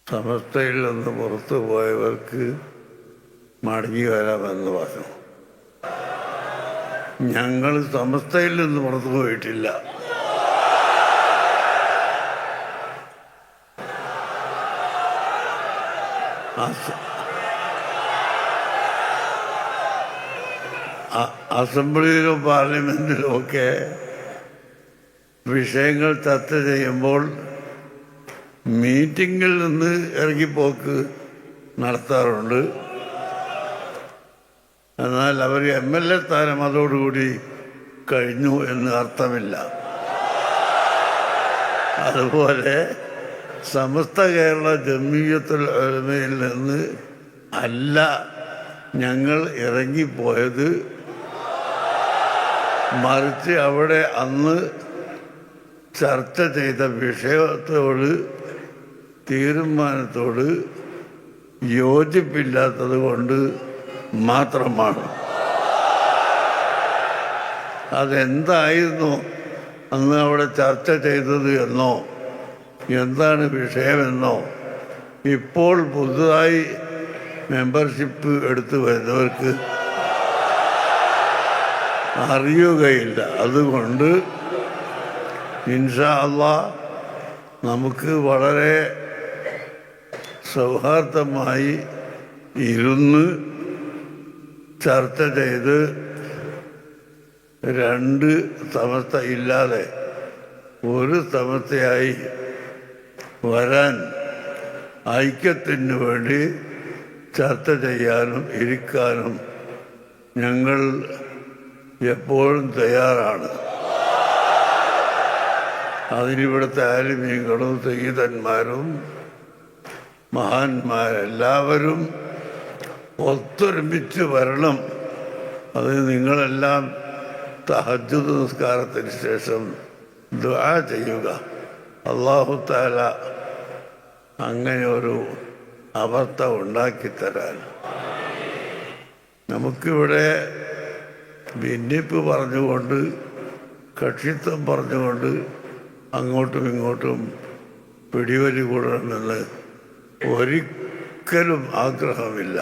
സമസ്തയിൽ നിന്ന് പുറത്തു പോയവർക്ക് മടങ്ങി വരാമെന്ന് പറഞ്ഞു. ഞങ്ങൾ സമസ്തയിൽ നിന്ന് പുറത്തു പോയിട്ടില്ല. അസംബ്ലിയിലും പാർലമെന്റിലും ഒക്കെ വിഷയങ്ങൾ ചർച്ച ചെയ്യുമ്പോൾ മീറ്റിങ്ങിൽ നിന്ന് ഇറങ്ങിപ്പോക്ക് നടത്താറുണ്ട്. എന്നാൽ അവർ MLA സ്ഥാനം അതോടുകൂടി കഴിഞ്ഞു എന്ന് അർത്ഥമില്ല. അതുപോലെ സമസ്ത കേരള ജംഇയ്യത്തുൽ ഉലമയിൽ നിന്ന് അല്ല ഞങ്ങൾ ഇറങ്ങിപ്പോയത്, മറിച്ച് അവിടെ അന്ന് ചർച്ച ചെയ്ത വിഷയത്തോട് തീരുമാനത്തോട് യോജിപ്പില്ലാത്തത് കൊണ്ട് മാത്രമാണ്. അതെന്തായിരുന്നു അന്ന് അവിടെ ചർച്ച ചെയ്തത് എന്നോ എന്താണ് വിഷയമെന്നോ ഇപ്പോൾ പുതുതായി മെമ്പർഷിപ്പ് എടുത്തു വരുന്നവർക്ക് അറിയുകയില്ല. അതുകൊണ്ട് ഇൻഷാ അല്ലാഹ് നമുക്ക് വളരെ സൗഹാർദ്ദമായി ഇരുന്ന് ചർച്ച ചെയ്ത് രണ്ട് സമസ്ത ഇല്ലാതെ ഒരു സമസ്തയായി വരാൻ ഐക്യത്തിന് വേണ്ടി ചർച്ച ചെയ്യാനും ഇരിക്കാനും ഞങ്ങൾ എപ്പോഴും തയ്യാറാണ്. അതിനിവിടുത്തെ ആലിമീങ്ങളും സയ്യിദന്മാരും മഹാന്മാരെല്ലാവരും ഒത്തൊരുമിച്ച് വരണം. അത് നിങ്ങളെല്ലാം തഹജ്ജുദ് നിസ്കാരത്തിന് ശേഷം ദുആ ചെയ്യുക. അല്ലാഹു തആല അങ്ങനെ ഒരു അവസ്ഥ ഉണ്ടാക്കിത്തരാൻ. നമുക്കിവിടെ ഭിന്നിപ്പ് പറഞ്ഞുകൊണ്ട് കക്ഷിത്വം പറഞ്ഞുകൊണ്ട് അങ്ങോട്ടും ഇങ്ങോട്ടും പിടിവലി കൂടണമെന്ന് ഒരിക്കലും ആഗ്രഹമില്ല.